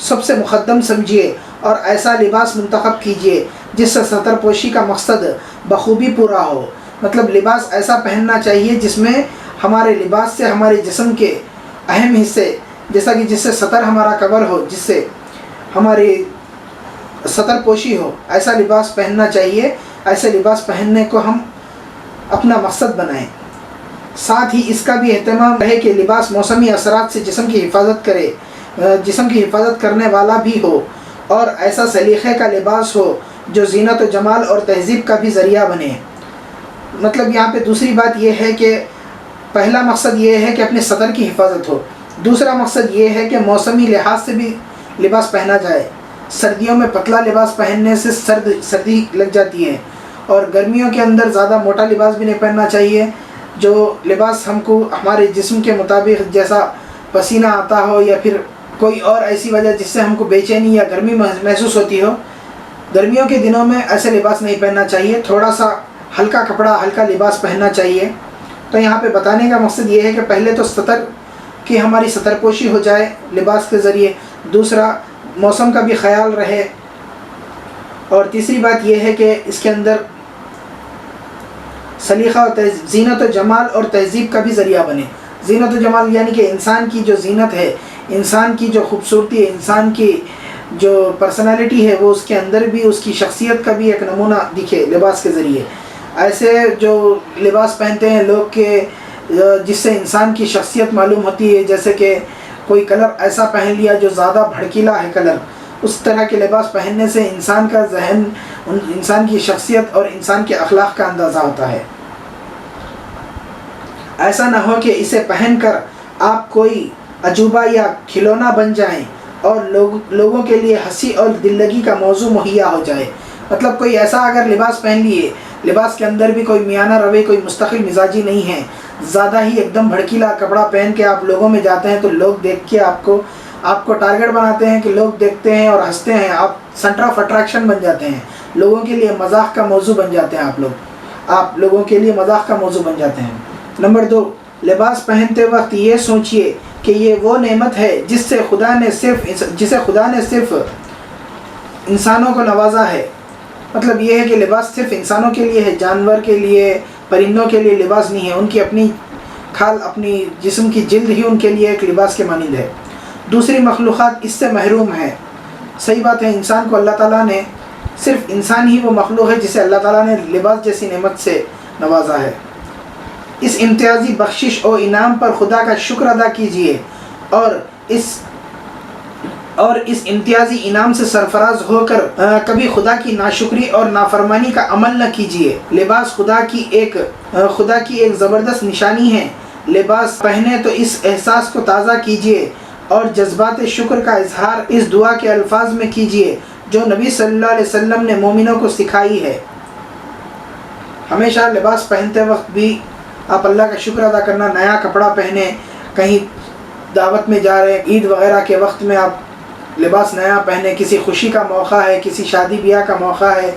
سب سے مقدم سمجھیے اور ایسا لباس منتخب کیجیے جس سے سطر پوشی کا مقصد بخوبی پورا ہو۔ مطلب لباس ایسا پہننا چاہیے جس میں ہمارے لباس سے ہمارے جسم کے اہم حصے، جیسا کہ جس سے سطر ہمارا کور ہو، جس سے ہماری سطر پوشی ہو، ایسا لباس پہننا چاہیے۔ ایسے لباس پہننے کو ہم اپنا مقصد بنائیں۔ ساتھ ہی اس کا بھی اہتمام رہے کہ لباس موسمی اثرات سے جسم کی حفاظت کرے، جسم کی حفاظت کرنے والا بھی ہو، اور ایسا سلیقے کا لباس ہو جو زینت و جمال اور تہذیب کا بھی ذریعہ بنے۔ مطلب یہاں پہ دوسری بات یہ ہے کہ پہلا مقصد یہ ہے کہ اپنے سطر کی حفاظت ہو، دوسرا مقصد یہ ہے کہ موسمی لحاظ سے بھی لباس پہنا جائے۔ سردیوں میں پتلا لباس پہننے سے سردی لگ جاتی ہے، اور گرمیوں کے اندر زیادہ موٹا لباس بھی نہیں پہننا چاہیے، جو لباس ہم کو ہمارے جسم کے مطابق جیسا پسینہ آتا ہو یا پھر کوئی اور ایسی وجہ جس سے ہم کو بے چینی یا گرمی محسوس ہوتی ہو۔ گرمیوں کے دنوں میں ایسے لباس نہیں پہننا چاہیے، تھوڑا سا ہلکا کپڑا، ہلکا لباس پہننا چاہیے۔ تو یہاں پہ بتانے کا مقصد یہ ہے کہ پہلے تو سطر کی ہماری سطر پوشی ہو جائے لباس کے ذریعے، دوسرا موسم کا بھی خیال رہے، اور تیسری بات یہ ہے کہ اس کے اندر سلیقہ اور زینت و جمال اور تہذیب کا بھی ذریعہ بنے۔ زینت و جمال یعنی کہ انسان کی جو زینت ہے، انسان کی جو خوبصورتی ہے، انسان کی جو پرسنالٹی ہے، وہ اس کے اندر بھی اس کی شخصیت کا بھی ایک نمونہ دکھے لباس کے ذریعے۔ ایسے جو لباس پہنتے ہیں لوگ کے جس سے انسان کی شخصیت معلوم ہوتی ہے، جیسے کہ کوئی کلر ایسا پہن لیا جو زیادہ بھڑکیلا ہے کلر، اس طرح کے لباس پہننے سے انسان کا ذہن، انسان کی شخصیت اور انسان کے اخلاق کا اندازہ ہوتا ہے۔ ایسا نہ ہو کہ اسے پہن کر آپ کوئی عجوبہ یا کھلونا بن جائیں اور لوگوں کے لیے ہنسی اور دل لگی کا موضوع مہیا ہو جائے۔ مطلب کوئی ایسا اگر لباس پہن لیے، لباس کے اندر بھی کوئی میانہ روی، کوئی مستقل مزاجی نہیں ہے، زیادہ ہی ایک دم بھڑکیلا کپڑا پہن کے آپ لوگوں میں جاتے ہیں، تو لوگ دیکھ کے آپ کو ٹارگٹ بناتے ہیں کہ لوگ دیکھتے ہیں اور ہنستے ہیں، آپ سینٹر آف اٹریکشن بن جاتے ہیں، لوگوں کے لیے مذاق کا موضوع بن جاتے ہیں، آپ لوگوں کے لیے مذاق کا موضوع بن جاتے ہیں۔ نمبر 2، لباس پہنتے وقت یہ سوچئے کہ یہ وہ نعمت ہے جسے خدا نے صرف انسانوں کو نوازا ہے۔ مطلب یہ ہے کہ لباس صرف انسانوں کے لیے ہے، جانور کے لیے، پرندوں کے لیے لباس نہیں ہے، ان کی اپنی کھال، اپنی جسم کی جلد ہی ان کے لیے ایک لباس کے مانند ہے، دوسری مخلوقات اس سے محروم ہے۔ صحیح بات ہے، انسان کو اللہ تعالیٰ نے، صرف انسان ہی وہ مخلوق ہے جسے اللہ تعالیٰ نے لباس جیسی نعمت سے نوازا ہے۔ اس امتیازی بخشش و انعام پر خدا کا شکر ادا کیجیے، اور اس امتیازی انعام سے سرفراز ہو کر کبھی خدا کی ناشکری اور نافرمانی کا عمل نہ کیجیے۔ لباس خدا کی ایک زبردست نشانی ہے۔ لباس پہنے تو اس احساس کو تازہ کیجیے اور جذبات شکر کا اظہار اس دعا کے الفاظ میں کیجیے جو نبی صلی اللہ علیہ وسلم نے مومنوں کو سکھائی ہے۔ ہمیشہ لباس پہنتے وقت بھی آپ اللہ کا شکر ادا کرنا، نیا کپڑا پہنے، کہیں دعوت میں جا رہے ہیں، عید وغیرہ کے وقت میں آپ لباس نیا پہنے، کسی خوشی کا موقع ہے، کسی شادی بیاہ کا موقع ہے،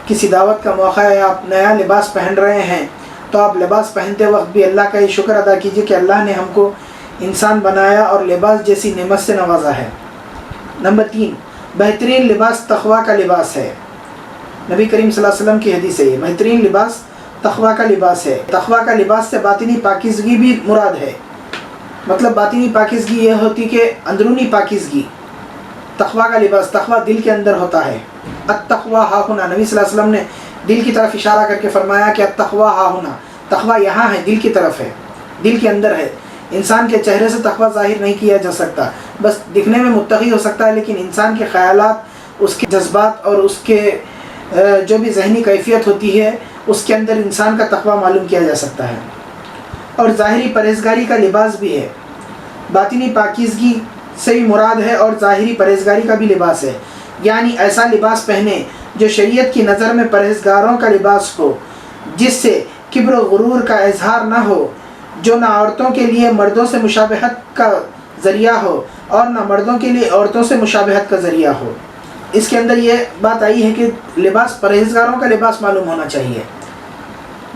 کسی دعوت کا موقع ہے، آپ نیا لباس پہن رہے ہیں، تو آپ لباس پہنتے وقت بھی اللہ کا یہ شکر ادا کیجیے کہ اللہ نے ہم کو انسان بنایا اور لباس جیسی نعمت سے نوازا ہے۔ نمبر 3، بہترین لباس تقویٰ کا لباس ہے۔ نبی کریم صلی اللہ علیہ وسلم کی حدیث ہے یہ، بہترین لباس تقویٰ کا لباس ہے۔ تقویٰ کا لباس سے باطنی پاکیزگی بھی مراد ہے۔ مطلب باطنی پاکیزگی یہ ہوتی کہ اندرونی پاکیزگی۔ تقویٰ کا لباس، تقویٰ دل کے اندر ہوتا ہے۔ التقویٰ ہا ہنا، نبی صلی اللہ علیہ وسلم نے دل کی طرف اشارہ کر کے فرمایا کہ التقویٰ ہا ہنا، تقویٰ یہاں ہے، دل کی طرف ہے، دل کے اندر ہے۔ انسان کے چہرے سے تقویٰ ظاہر نہیں کیا جا سکتا، بس دکھنے میں متقی ہو سکتا ہے، لیکن انسان کے خیالات، اس کے جذبات اور اس کے جو بھی ذہنی کیفیت ہوتی ہے، اس کے اندر انسان کا تقویٰ معلوم کیا جا سکتا ہے۔ اور ظاہری پرہیزگاری کا لباس بھی ہے۔ باطنی پاکیزگی سے بھی مراد ہے اور ظاہری پرہیزگاری کا بھی لباس ہے، یعنی ایسا لباس پہنے جو شریعت کی نظر میں پرہیزگاروں کا لباس ہو، جس سے کبر و غرور کا اظہار نہ ہو، جو نہ عورتوں کے لیے مردوں سے مشابہت کا ذریعہ ہو اور نہ مردوں کے لیے عورتوں سے مشابہت کا ذریعہ ہو۔ اس کے اندر یہ بات آئی ہے کہ لباس پرہیزگاروں کا لباس معلوم ہونا چاہیے،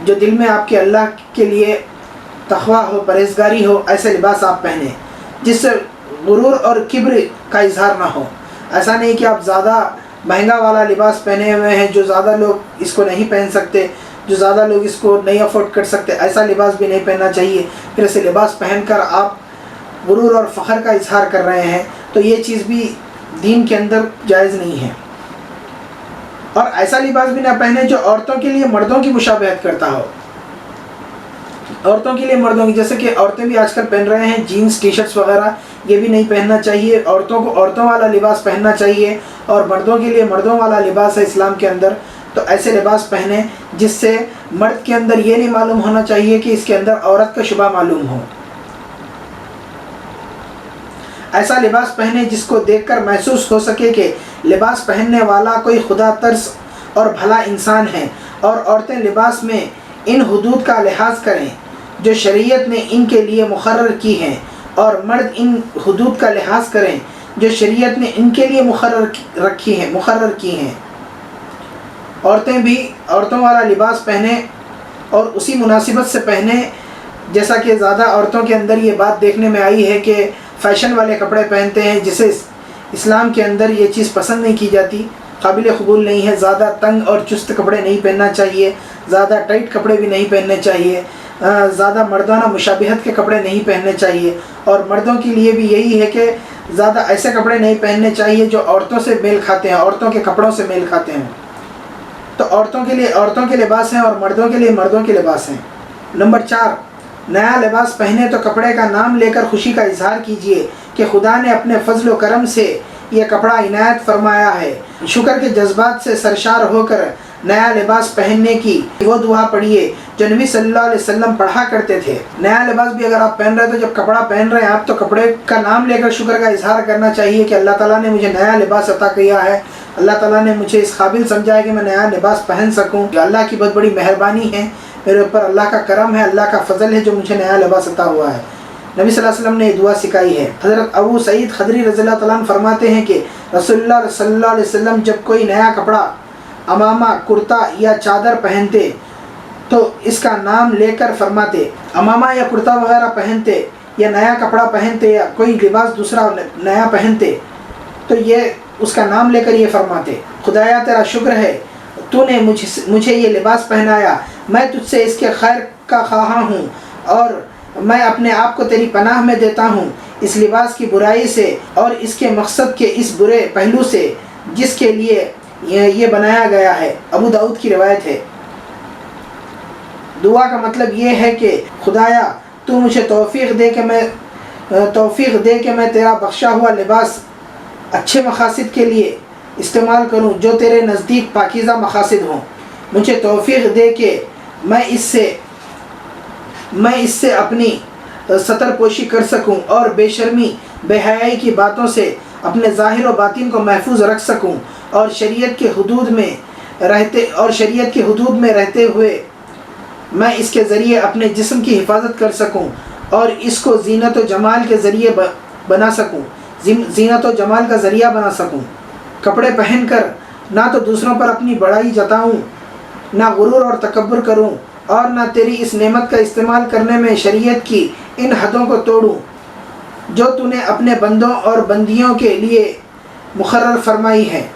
جو دل میں آپ کے اللہ کے لیے تقویٰ ہو، پرہیزگاری ہو، ایسے لباس آپ پہنیں جس سے غرور اور کبر کا اظہار نہ ہو۔ ایسا نہیں کہ آپ زیادہ مہنگا والا لباس پہنے ہوئے ہیں جو زیادہ لوگ اس کو نہیں پہن سکتے، جو زیادہ لوگ اس کو نہیں افورڈ کر سکتے، ایسا لباس بھی نہیں پہننا چاہیے۔ پھر ایسے لباس پہن کر آپ غرور اور فخر کا اظہار کر رہے ہیں، تو یہ چیز بھی دین کے اندر جائز نہیں ہے۔ اور ایسا لباس بھی نہ پہنے جو عورتوں کے لیے مردوں کی مشابہت کرتا ہو، عورتوں کے لیے مردوں کی، جیسے کہ عورتیں بھی آج کل پہن رہے ہیں جینز ٹی شرٹس وغیرہ، یہ بھی نہیں پہننا چاہیے۔ عورتوں کو عورتوں والا لباس پہننا چاہیے، اور مردوں کے لیے مردوں والا لباس ہے اسلام کے اندر، تو ایسے لباس پہنیں جس سے مرد کے اندر یہ نہیں معلوم ہونا چاہیے کہ اس کے اندر عورت کا شبہ معلوم ہو۔ ایسا لباس پہنے جس کو دیکھ کر محسوس ہو سکے کہ لباس پہننے والا کوئی خدا ترس اور بھلا انسان ہے، اور عورتیں لباس میں ان حدود کا لحاظ کریں جو شریعت نے ان کے لیے مقرر کی ہیں، اور مرد ان حدود کا لحاظ کریں جو شریعت نے ان کے لیے مقرر کی ہیں۔ عورتیں بھی عورتوں والا لباس پہنیں اور اسی مناسبت سے پہنیں، جیسا کہ زیادہ عورتوں کے اندر یہ بات دیکھنے میں آئی ہے کہ فیشن والے کپڑے پہنتے ہیں، جسے اسلام کے اندر یہ چیز پسند نہیں کی جاتی، قابل قبول نہیں ہے۔ زیادہ تنگ اور چست کپڑے نہیں پہننا چاہیے، زیادہ ٹائٹ کپڑے بھی نہیں پہننے چاہیے، زیادہ مردانہ مشابہت کے کپڑے نہیں پہننے چاہیے۔ اور مردوں کے لیے بھی یہی ہے کہ زیادہ ایسے کپڑے نہیں پہننے چاہیے جو عورتوں سے میل کھاتے ہیں، عورتوں کے کپڑوں سے میل کھاتے ہیں۔ تو عورتوں کے لیے عورتوں کے لباس ہیں اور مردوں کے لیے مردوں کے لباس ہیں۔ نمبر 4، نیا لباس پہنے تو کپڑے کا نام لے کر خوشی کا اظہار کیجیے کہ خدا نے اپنے فضل و کرم سے یہ کپڑا عنایت فرمایا ہے۔ شکر کے جذبات سے سرشار ہو کر نیا لباس پہننے کی وہ دعا پڑھیے جو نبی صلی اللہ علیہ وسلم پڑھا کرتے تھے۔ نیا لباس بھی اگر آپ پہن رہے ہیں تو جب کپڑا پہن رہے ہیں آپ، تو کپڑے کا نام لے کر شکر کا اظہار کرنا چاہیے کہ اللہ تعالیٰ نے مجھے نیا لباس عطا کیا ہے، اللہ تعالیٰ نے مجھے اس قابل سمجھا ہے کہ میں نیا لباس پہن سکوں۔ اللہ کی بہت بڑی مہربانی ہے میرے اوپر، اللہ کا کرم ہے، اللہ کا فضل ہے جو مجھے نیا لباس عطا ہوا ہے۔ نبی صلی اللہ علیہ وسلم نے یہ دعا سکھائی ہے۔ حضرت ابو سعید خدری رضی اللہ تعالیٰ عنہ فرماتے ہیں کہ رسول اللہ صلی اللہ علیہ وسلم جب کوئی نیا کپڑا، امامہ، کرتا یا چادر پہنتے تو اس کا نام لے کر فرماتے، امامہ یا کرتا وغیرہ پہنتے یا نیا کپڑا پہنتے یا کوئی لباس دوسرا نیا پہنتے تو یہ اس کا نام لے کر یہ فرماتے، خدایا تیرا شکر ہے تو نے مجھے یہ لباس پہنایا، میں تجھ سے اس کے خیر کا خواہاں ہوں، اور میں اپنے آپ کو تیری پناہ میں دیتا ہوں اس لباس کی برائی سے اور اس کے مقصد کے اس برے پہلو سے جس کے لیے یہ بنایا گیا ہے۔ ابو داؤد کی روایت ہے۔ دعا کا مطلب یہ ہے کہ خدایا تو مجھے توفیق دے کہ میں تیرا بخشا ہوا لباس اچھے مقاصد کے لیے استعمال کروں جو تیرے نزدیک پاکیزہ مقاصد ہوں۔ مجھے توفیق دے کہ میں اس سے اپنی ستر پوشی کر سکوں اور بے شرمی بے حیائی کی باتوں سے اپنے ظاہر و باطن کو محفوظ رکھ سکوں، اور شریعت کے حدود میں رہتے ہوئے میں اس کے ذریعے اپنے جسم کی حفاظت کر سکوں اور اس کو زینت و جمال کے ذریعے بنا سکوں، زینت و جمال کا ذریعہ بنا سکوں۔ کپڑے پہن کر نہ تو دوسروں پر اپنی بڑائی جتاؤں، نہ غرور اور تکبر کروں، اور نہ تیری اس نعمت کا استعمال کرنے میں شریعت کی ان حدوں کو توڑوں جو تو نے اپنے بندوں اور بندیوں کے لیے مقرر فرمائی ہے۔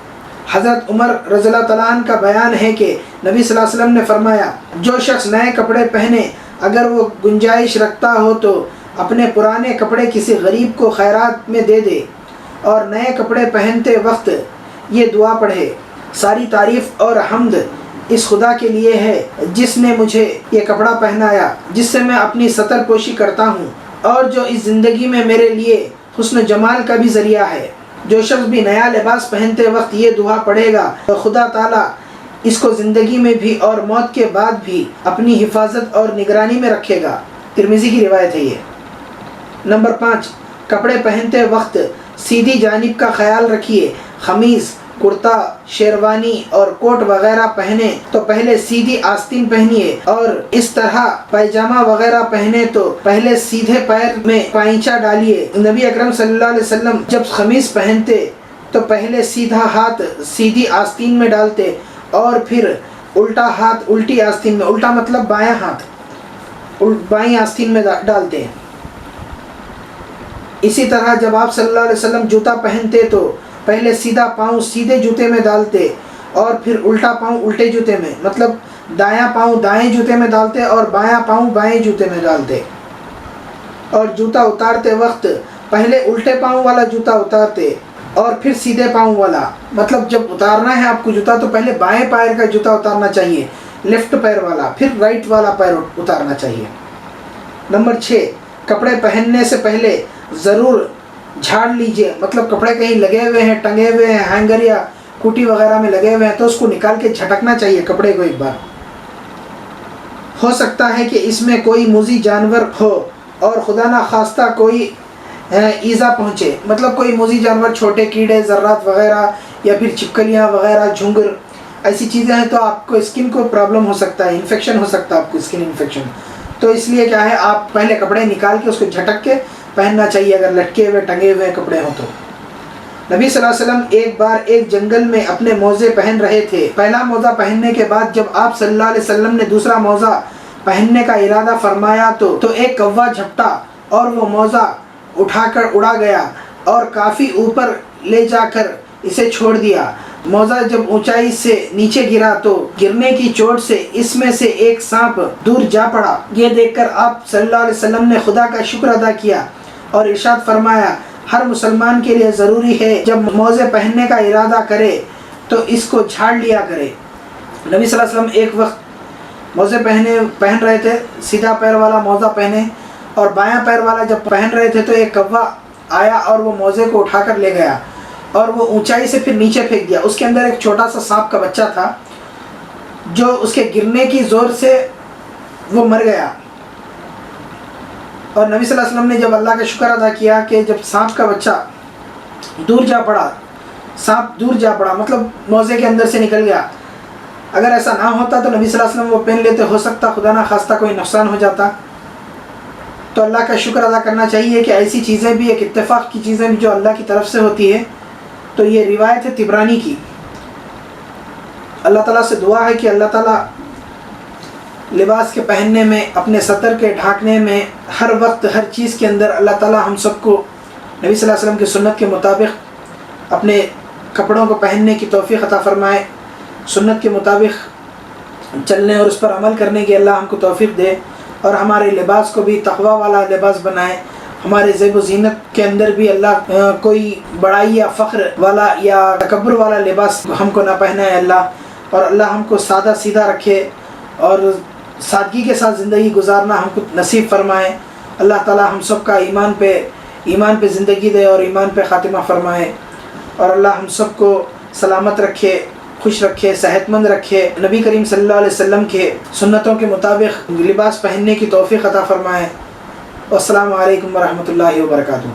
حضرت عمر رضی اللہ تعالیٰ عنہ کا بیان ہے کہ نبی صلی اللہ علیہ وسلم نے فرمایا، جو شخص نئے کپڑے پہنے اگر وہ گنجائش رکھتا ہو تو اپنے پرانے کپڑے کسی غریب کو خیرات میں دے دے، اور نئے کپڑے پہنتے وقت یہ دعا پڑھے، ساری تعریف اور حمد اس خدا کے لیے ہے جس نے مجھے یہ کپڑا پہنایا جس سے میں اپنی ستر پوشی کرتا ہوں، اور جو اس زندگی میں میرے لیے حسن و جمال کا بھی ذریعہ ہے۔ جو شخص بھی نیا لباس پہنتے وقت یہ دعا پڑھے گا تو خدا تعالیٰ اس کو زندگی میں بھی اور موت کے بعد بھی اپنی حفاظت اور نگرانی میں رکھے گا۔ ترمذی کی روایت ہے یہ۔ نمبر 5، کپڑے پہنتے وقت سیدھی جانب کا خیال رکھیے۔ قمیض، کرتا، شیروانی اور کوٹ وغیرہ پہنے تو پہلے سیدھی آستین پہنیے، اور اس طرح پائجامہ وغیرہ پہنے تو پہلے سیدھے پیر میں پائنچا ڈالیے۔ نبی اکرم صلی اللہ علیہ وسلم جب قمیض پہنتے تو پہلے سیدھا ہاتھ سیدھی آستین میں ڈالتے اور پھر الٹا ہاتھ الٹی آستین میں، الٹا مطلب بایاں ہاتھ بائیں آستین میں ڈالتے۔ اسی طرح جب آپ صلی اللہ علیہ وسلم جوتا پہنتے تو پہلے سیدھا پاؤں سیدھے جوتے میں ڈالتے اور پھر الٹا پاؤں الٹے جوتے میں، مطلب دایاں پاؤں دائیں جوتے میں ڈالتے اور بایاں پاؤں بائیں جوتے میں ڈالتے، اور جوتا اتارتے وقت پہلے الٹے پاؤں والا جوتا اتارتے اور پھر سیدھے پاؤں والا، مطلب جب اتارنا ہے آپ کو جوتا تو پہلے بائیں پیر کا جوتا اتارنا چاہیے، لیفٹ پیر والا، پھر رائٹ والا پیر اتارنا چاہیے۔ نمبر 6، کپڑے پہننے سے پہلے ضرور جھاڑ لیجئے، مطلب کپڑے کہیں لگے ہوئے ہیں، ٹنگے ہوئے ہیں، ہینگر یا کوٹی وغیرہ میں لگے ہوئے ہیں تو اس کو نکال کے جھٹکنا چاہیے کپڑے کو ایک بار۔ ہو سکتا ہے کہ اس میں کوئی موذی جانور ہو اور خدا نخواستہ کوئی ایزا پہنچے، مطلب کوئی موذی جانور، چھوٹے کیڑے، ذرات وغیرہ یا پھر چھپکلیاں وغیرہ، جھنگر، ایسی چیزیں ہیں تو آپ کو اسکن کو پرابلم ہو سکتا ہے، انفیکشن ہو سکتا ہے آپ کو، اسکن انفیکشن۔ تو اس لیے کیا ہے، آپ پہلے کپڑے نکال کے اس کو جھٹک کے پہننا چاہیے اگر لٹکے ہوئے ٹنگے ہوئے کپڑے ہوں تو۔ نبی صلی اللہ علیہ وسلم ایک بار ایک جنگل میں اپنے موزے پہن رہے تھے، پہلا موزہ پہننے کے بعد جب آپ صلی اللہ علیہ وسلم نے دوسرا موزہ پہننے کا ارادہ فرمایا تو ایک کوا جھپٹا اور وہ موزہ اٹھا کر اڑا گیا اور کافی اوپر لے جا کر اسے چھوڑ دیا۔ موزہ جب اونچائی سے نیچے گرا تو گرنے کی چوٹ سے اس میں سے ایک سانپ دور جا پڑا۔ یہ دیکھ کر آپ صلی اللہ علیہ وسلم نے خدا کا شکر ادا کیا اور ارشاد فرمایا، ہر مسلمان کے لیے ضروری ہے جب موزے پہننے کا ارادہ کرے تو اس کو جھاڑ لیا کرے۔ نبی صلی اللہ علیہ وسلم ایک وقت موزے پہن رہے تھے، سیدھا پیر والا موزہ پہنے، اور بایاں پیر والا جب پہن رہے تھے تو ایک کوا آیا اور وہ موزے کو اٹھا کر لے گیا اور وہ اونچائی سے پھر نیچے پھینک دیا۔ اس کے اندر ایک چھوٹا سا سانپ کا بچہ تھا جو اس کے گرنے کی زور سے وہ مر گیا۔ اور نبی صلی اللہ علیہ وسلم نے جب اللہ کا شکر ادا کیا کہ جب سانپ کا بچہ دور جا پڑا، سانپ دور جا پڑا مطلب موزے کے اندر سے نکل گیا، اگر ایسا نہ ہوتا تو نبی صلی اللہ علیہ وسلم وہ پہن لیتے، ہو سکتا خدا نہ خواستہ کوئی نقصان ہو جاتا۔ تو اللہ کا شکر ادا کرنا چاہیے کہ ایسی چیزیں بھی، ایک اتفاق کی چیزیں بھی جو اللہ کی طرف سے ہوتی ہے۔ تو یہ روایت ہے طبرانی کی۔ اللہ تعالیٰ سے دعا ہے کہ اللہ تعالیٰ لباس کے پہننے میں، اپنے سطر کے ڈھانکنے میں، ہر وقت ہر چیز کے اندر اللہ تعالیٰ ہم سب کو نبی صلی اللہ علیہ وسلم کی سنت کے مطابق اپنے کپڑوں کو پہننے کی توفیق عطا فرمائے، سنت کے مطابق چلنے اور اس پر عمل کرنے کی اللہ ہم کو توفیق دے، اور ہمارے لباس کو بھی تقوی والا لباس بنائے، ہمارے زیب و زینت کے اندر بھی اللہ کوئی بڑائی یا فخر والا یا تکبر والا لباس ہم کو نہ پہنائے اللہ، اور اللہ ہم کو سادہ سیدھا رکھے اور سادگی کے ساتھ زندگی گزارنا ہم کو نصیب فرمائے۔ اللہ تعالیٰ ہم سب کا ایمان پہ زندگی دے اور ایمان پہ خاتمہ فرمائے، اور اللہ ہم سب کو سلامت رکھے، خوش رکھے، صحت مند رکھے، نبی کریم صلی اللہ علیہ وسلم کے سنتوں کے مطابق لباس پہننے کی توفیق عطا فرمائے۔ والسلام علیکم ورحمۃ اللہ وبرکاتہ۔